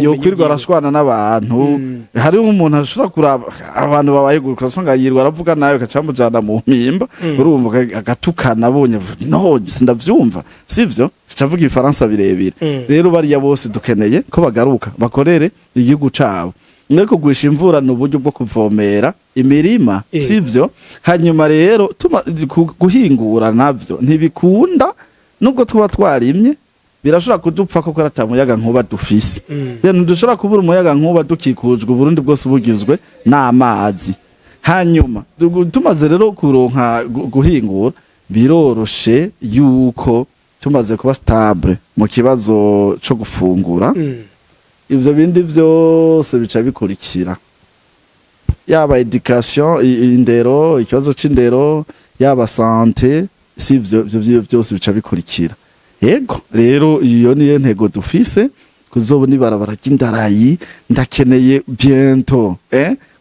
A: yo kwirwa arashwana n'abantu hari umuntu ashobora kuraba abantu babayeguruka songa yirwa aravuga nayo kacamujana mu mpimba urumva agatukana abonye no sindavyumva sivyo cavuga ifaransa birebire rero bari bose dukeneye ko bagaruka bakorere igihugu cabo Niko gwisha imvura n'uburyo bwo kuvomera imirima sivyo hanyuma rero guhingura navyo ntibikunda nubwo tuba twarimye birashobora kudupfa ko karatamuyaga nkuba dufise rero dushobora kubura umuyaga nkuba dukikujwe Burundi bwose bugizwe n'amazi hanyuma tumaze rero kuronka guhingura biroroshe yuko tumaze kuba stable mu kibazo cyo gufungura ivyo bindi vyose bica bikurikira yaba education indero ikibazo c'indero yaba santé sivyo byose bica bikurikira yego rero iyo niyo ntego dufise kuzobona ibarabara ry'indarayi ndakeneye bientôt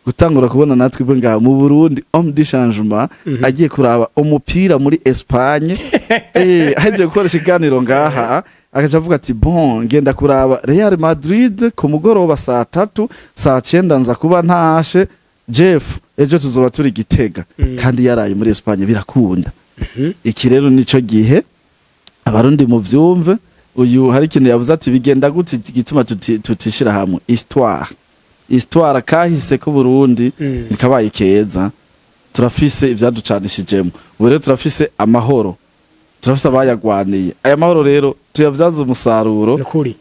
A: gutangura kubona natwe ibwe ngaha mu Burundi homme du changement agiye kuraba umupira muri Espagne aje gukoresha iganiro ngaha akaja avuga ati bon ngenda kuraba Real Madrid ku mugoroba 3:00 9:00 nza kuba ntashe Jeff ejo tuzoba turi Gitega kandi yaraye muri Espagne birakunda iki rero nico gihe abarundi mu vyumve uyu hari ikintu yavuze ati bigenda gute gituma tutishira hamwe histoire kahise ku Burundi nikabaye keza turafise ivyaducanishijemo ubu rero turafise amahoro turafise abayagwaniye aya mahoro rero tuyavyaza umusaruro
B: nukuri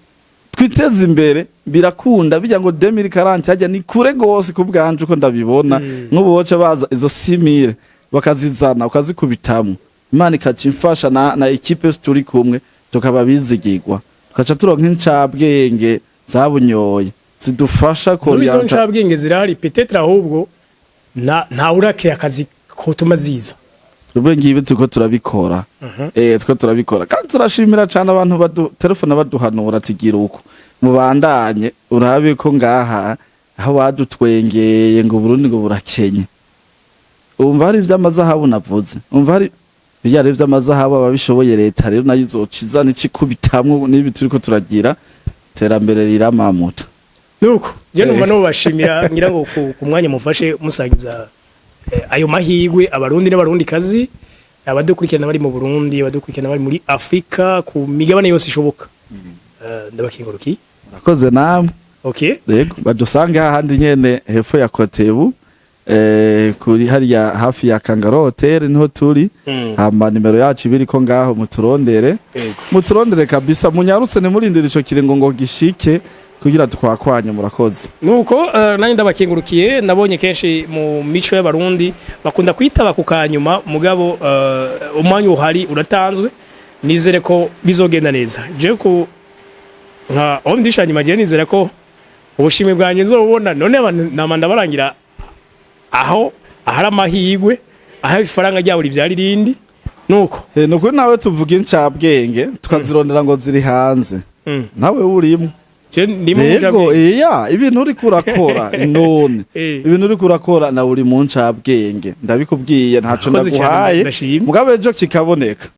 A: twiteze imbere birakunda bijya ngo 2040 hajya ni kure gose kubwanje uko ndabibona nk'ubuhoce baza izo simire bakazizana ukazikubitamwe Imana ikacimfasha na equipe turi kumwe tukaba bizigirwa tukaca turonka incabwenge zabunyoye zidufasha ko
B: izo ncabwenge zirahari peut-être ahubwo nta urake akazi ko tumaziza
A: rube ngibe tuko turabikora tuko turabikora kandi turashimira cyane abantu telefone baduhanura tigira uko mubandanye urabe ko ngaha aho badutwengeye ngo Burundi ngo burakenye umva hari vy'amazahabu navuze umva hari bijyare vy'amazahabu ababishoboye leta rero nayo izociza n'icikubitamwe nibi turiko turagira terambere riramamuta
B: nuko je numva no bashimira ngira ngo ku mwanya mufashe musagiza ayo mahigwe abarundi n'abarundi kazi abadukurikirana bari mu Burundi abadukurikirana bari muri Afrika ku migabane yose ishoboka ndabakinguruki
A: urakoze namwe
B: okay
A: yego badusange hahandi nyene hepfo ya Kotebu kuri hariya hafi ya Kangaro Hotel niho turi hamba nimero yacu ibiri ko ngaho muturondere kabisa munyarutse ne murindira ico kirengo ngo gishike kugira twakwanye murakoze
B: nuko nani ndabakingurukiye nabonye kenshi mu mico y'abarundi bakunda kwitaba ku kanyuma mugabo umwanya uhari uratanzwe nizere ko bizogenda neza je ko nka omdishanye maje nizere ko ubushimwe bwanje nzobona none namanda barangira aho ahari amahigwe aho ifaranga ryabo rivyari rindi
A: nuko nawe tuvuga incabwenge tukazirondera ngo ziri hanze nawe urimo Yego ibintu uri kurakora none ibintu uri kurakora na uri mu ncabwenge ndabikubwiye ntaco ndaguhaye mugabe ejo kikaboneka